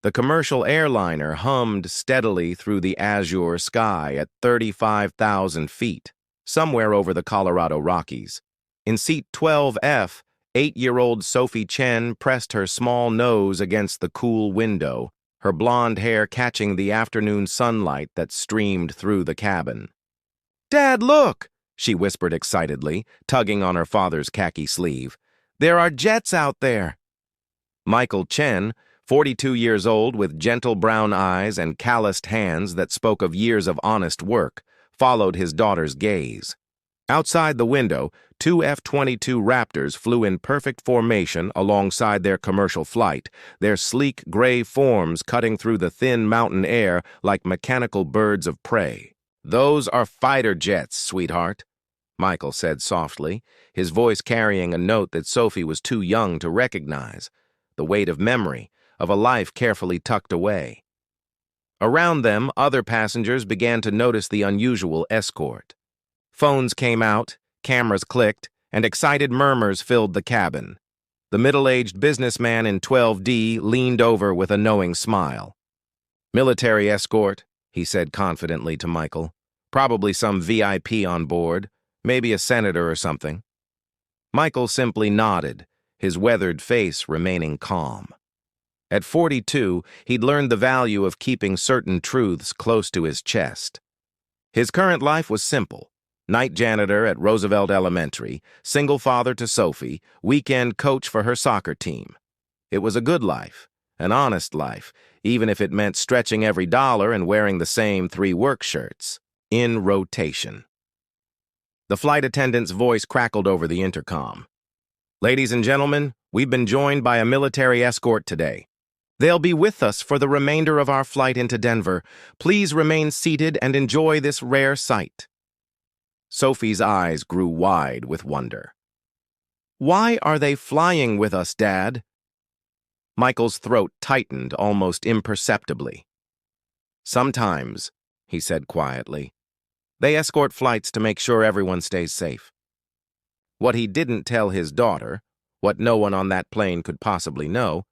The commercial airliner hummed steadily through the azure sky at 35,000 feet, somewhere over the Colorado Rockies. In seat 12F, 8-year-old Sophie Chen pressed her small nose against the cool window, her blonde hair catching the afternoon sunlight that streamed through the cabin. "Dad, look!" she whispered excitedly, tugging on her father's khaki sleeve. "There are jets out there!" Michael Chen, 42 years old with gentle brown eyes and calloused hands that spoke of years of honest work, followed his daughter's gaze. Outside the window, two F-22 Raptors flew in perfect formation alongside their commercial flight, their sleek gray forms cutting through the thin mountain air like mechanical birds of prey. "Those are fighter jets, sweetheart," Michael said softly, his voice carrying a note that Sophie was too young to recognize, the weight of memory, of a life carefully tucked away. Around them, other passengers began to notice the unusual escort. Phones came out, cameras clicked, and excited murmurs filled the cabin. The middle-aged businessman in 12D leaned over with a knowing smile. "Military escort," he said confidently to Michael. "Probably some VIP on board, maybe a senator or something." Michael simply nodded, his weathered face remaining calm. At 42, he'd learned the value of keeping certain truths close to his chest. His current life was simple. Night janitor at Roosevelt Elementary, single father to Sophie, weekend coach for her soccer team. It was a good life, an honest life, even if it meant stretching every dollar and wearing the same 3 work shirts, in rotation. The flight attendant's voice crackled over the intercom. "Ladies and gentlemen, we've been joined by a military escort today. They'll be with us for the remainder of our flight into Denver. Please remain seated and enjoy this rare sight." Sophie's eyes grew wide with wonder. "Why are they flying with us, Dad?" Michael's throat tightened almost imperceptibly. "Sometimes," he said quietly, "they escort flights to make sure everyone stays safe." What he didn't tell his daughter, what no one on that plane could possibly know,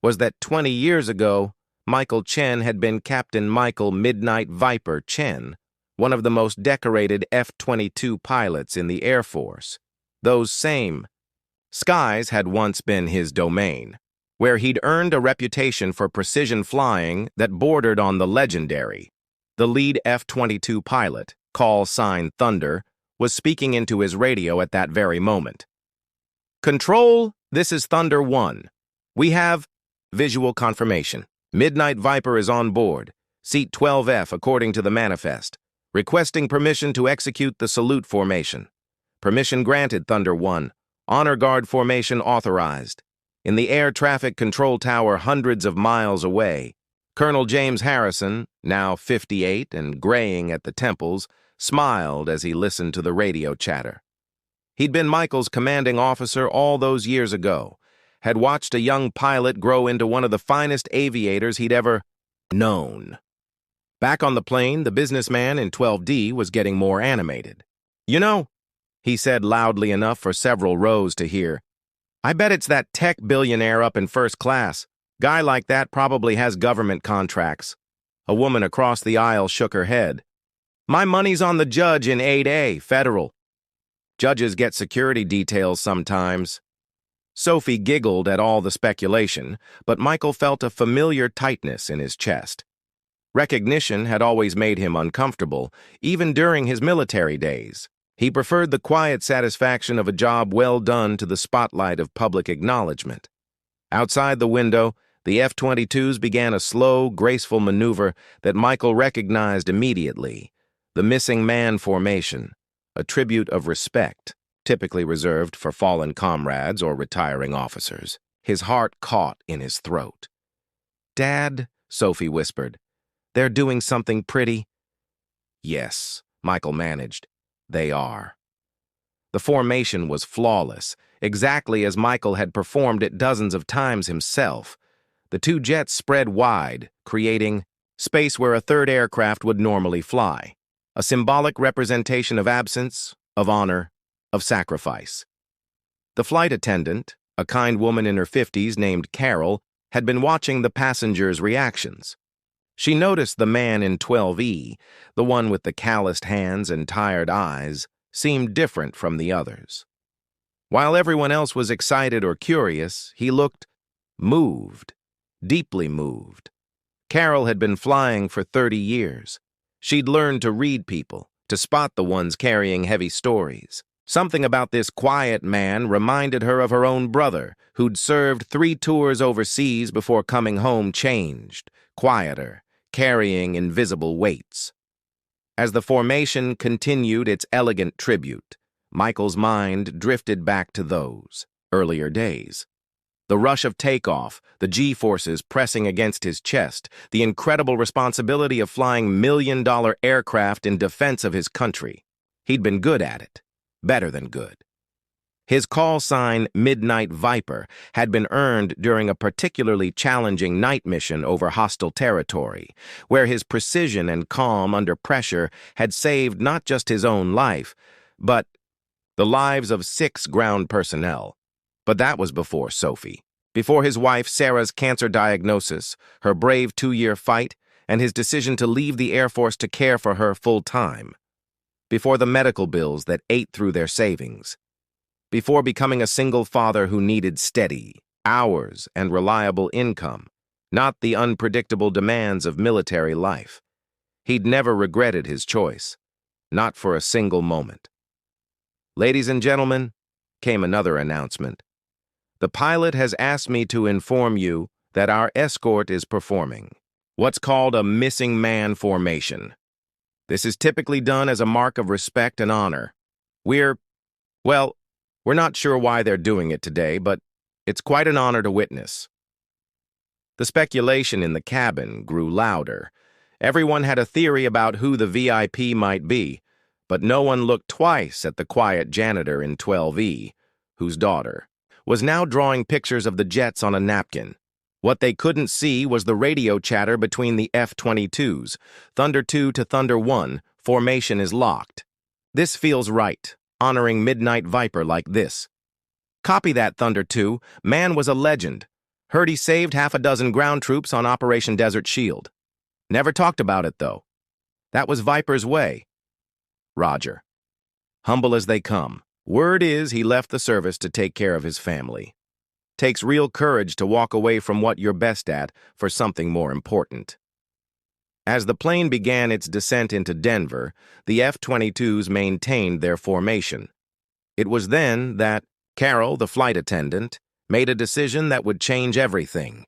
was that 20 years ago, Michael Chen had been Captain Michael Midnight Viper Chen, one of the most decorated F-22 pilots in the Air Force. Those same skies had once been his domain, where he'd earned a reputation for precision flying that bordered on the legendary. The lead F-22 pilot, call sign Thunder, was speaking into his radio at that very moment. "Control, this is Thunder 1. We have visual confirmation. Midnight Viper is on board, seat 12F according to the manifest. Requesting permission to execute the salute formation. Permission granted, Thunder 1. Honor Guard formation authorized. In the air traffic control tower hundreds of miles away, Colonel James Harrison, now 58 and graying at the temples, smiled as he listened to the radio chatter. He'd been Michael's commanding officer all those years ago, had watched a young pilot grow into one of the finest aviators he'd ever known. Back on the plane, the businessman in 12D was getting more animated. "You know," he said loudly enough for several rows to hear, "I bet it's that tech billionaire up in first class. Guy like that probably has government contracts." A woman across the aisle shook her head. "My money's on the judge in 8A, federal. Judges get security details sometimes." Sophie giggled at all the speculation, but Michael felt a familiar tightness in his chest. Recognition had always made him uncomfortable, even during his military days. He preferred the quiet satisfaction of a job well done to the spotlight of public acknowledgment. Outside the window, the F-22s began a slow, graceful maneuver that Michael recognized immediately, the missing man formation, a tribute of respect, typically reserved for fallen comrades or retiring officers. His heart caught in his throat. "Dad," Sophie whispered, "they're doing something pretty." "Yes," Michael managed, "they are." The formation was flawless, exactly as Michael had performed it dozens of times himself. The two jets spread wide, creating space where a third aircraft would normally fly, a symbolic representation of absence, of honor, of sacrifice. The flight attendant, a kind woman in her 50s named Carol, had been watching the passengers' reactions. She noticed the man in 12E, the one with the calloused hands and tired eyes, seemed different from the others. While everyone else was excited or curious, he looked moved, deeply moved. Carol had been flying for 30 years. She'd learned to read people, to spot the ones carrying heavy stories. Something about this quiet man reminded her of her own brother, who'd served 3 tours overseas before coming home changed, quieter, carrying invisible weights. As the formation continued its elegant tribute, Michael's mind drifted back to those earlier days. The rush of takeoff, the G-forces pressing against his chest, the incredible responsibility of flying million-dollar aircraft in defense of his country. He'd been good at it, better than good. His call sign, Midnight Viper, had been earned during a particularly challenging night mission over hostile territory, where his precision and calm under pressure had saved not just his own life, but the lives of 6 ground personnel. But that was before Sophie, before his wife Sarah's cancer diagnosis, her brave 2-year fight, and his decision to leave the Air Force to care for her full-time, before the medical bills that ate through their savings, before becoming a single father who needed steady hours and reliable income, not the unpredictable demands of military life. He'd never regretted his choice, not for a single moment. Ladies and gentlemen, came another announcement. The pilot has asked me to inform you that our escort is performing what's called a missing man formation. This is typically done as a mark of respect and honor. We're not sure why they're doing it today, but it's quite an honor to witness. The speculation in the cabin grew louder. Everyone had a theory about who the VIP might be, but no one looked twice at the quiet janitor in 12E, whose daughter was now drawing pictures of the jets on a napkin. What they couldn't see was the radio chatter between the F-22s. Thunder 2 to Thunder 1, formation is locked. This feels right, honoring Midnight Viper like this. Copy that, Thunder 2. Man was a legend. Heard he saved 6 ground troops on Operation Desert Shield. Never talked about it, though. That was Viper's way. Roger. Humble as they come. Word is he left the service to take care of his family. Takes real courage to walk away from what you're best at for something more important. As the plane began its descent into Denver, the F-22s maintained their formation. It was then that Carol, the flight attendant, made a decision that would change everything.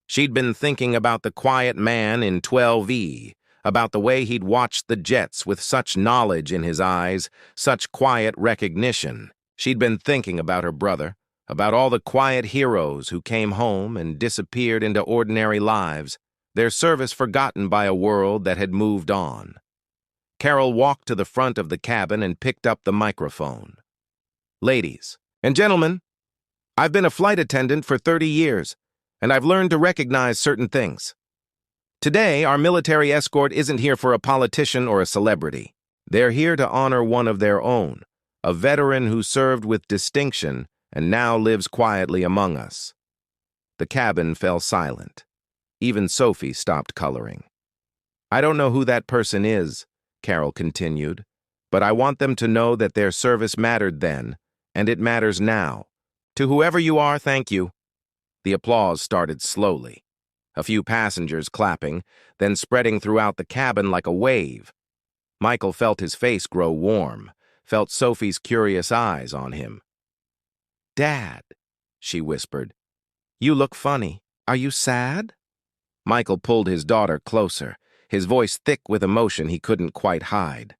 She'd been thinking about the quiet man in 12E, about the way he'd watched the jets with such knowledge in his eyes, such quiet recognition. She'd been thinking about her brother, about all the quiet heroes who came home and disappeared into ordinary lives, their service forgotten by a world that had moved on. Carol walked to the front of the cabin and picked up the microphone. Ladies and gentlemen, I've been a flight attendant for 30 years, and I've learned to recognize certain things. Today, our military escort isn't here for a politician or a celebrity. They're here to honor one of their own, a veteran who served with distinction and now lives quietly among us. The cabin fell silent. Even Sophie stopped coloring. I don't know who that person is, Carol continued, but I want them to know that their service mattered then, and it matters now. To whoever you are, thank you. The applause started slowly. A few passengers clapping, then spreading throughout the cabin like a wave. Michael felt his face grow warm, felt Sophie's curious eyes on him. Dad, she whispered, you look funny. Are you sad? Michael pulled his daughter closer, his voice thick with emotion he couldn't quite hide.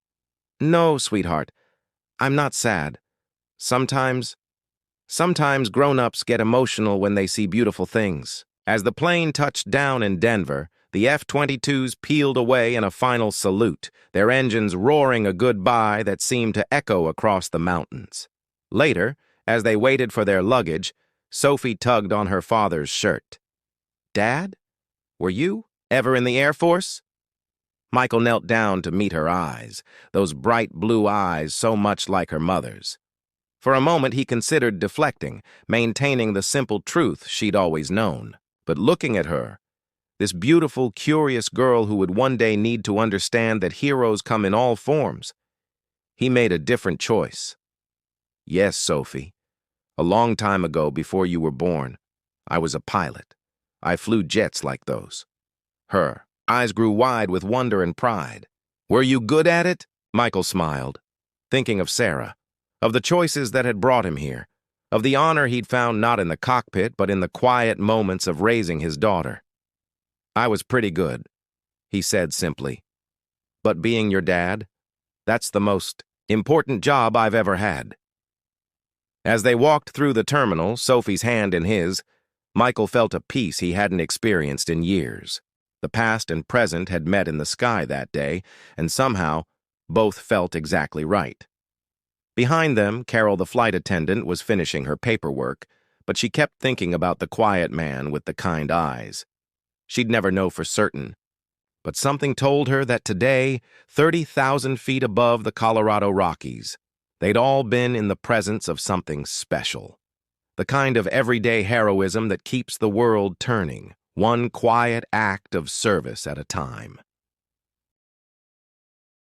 No, sweetheart, I'm not sad. Sometimes grown-ups get emotional when they see beautiful things. As the plane touched down in Denver, the F-22s peeled away in a final salute, their engines roaring a goodbye that seemed to echo across the mountains. Later, as they waited for their luggage, Sophie tugged on her father's shirt. Dad, were you ever in the Air Force? Michael knelt down to meet her eyes, those bright blue eyes so much like her mother's. For a moment he considered deflecting, maintaining the simple truth she'd always known. But looking at her, this beautiful, curious girl who would one day need to understand that heroes come in all forms, he made a different choice. Yes, Sophie, a long time ago before you were born, I was a pilot. I flew jets like those. Her eyes grew wide with wonder and pride. Were you good at it? Michael smiled, thinking of Sarah, of the choices that had brought him here, of the honor he'd found not in the cockpit but in the quiet moments of raising his daughter. I was pretty good, he said simply. But being your dad, that's the most important job I've ever had. As they walked through the terminal, Sophie's hand in his, Michael felt a peace he hadn't experienced in years. The past and present had met in the sky that day, and somehow, both felt exactly right. Behind them, Carol, the flight attendant, was finishing her paperwork, but she kept thinking about the quiet man with the kind eyes. She'd never know for certain, but something told her that today, 30,000 feet above the Colorado Rockies, they'd all been in the presence of something special. The kind of everyday heroism that keeps the world turning, one quiet act of service at a time.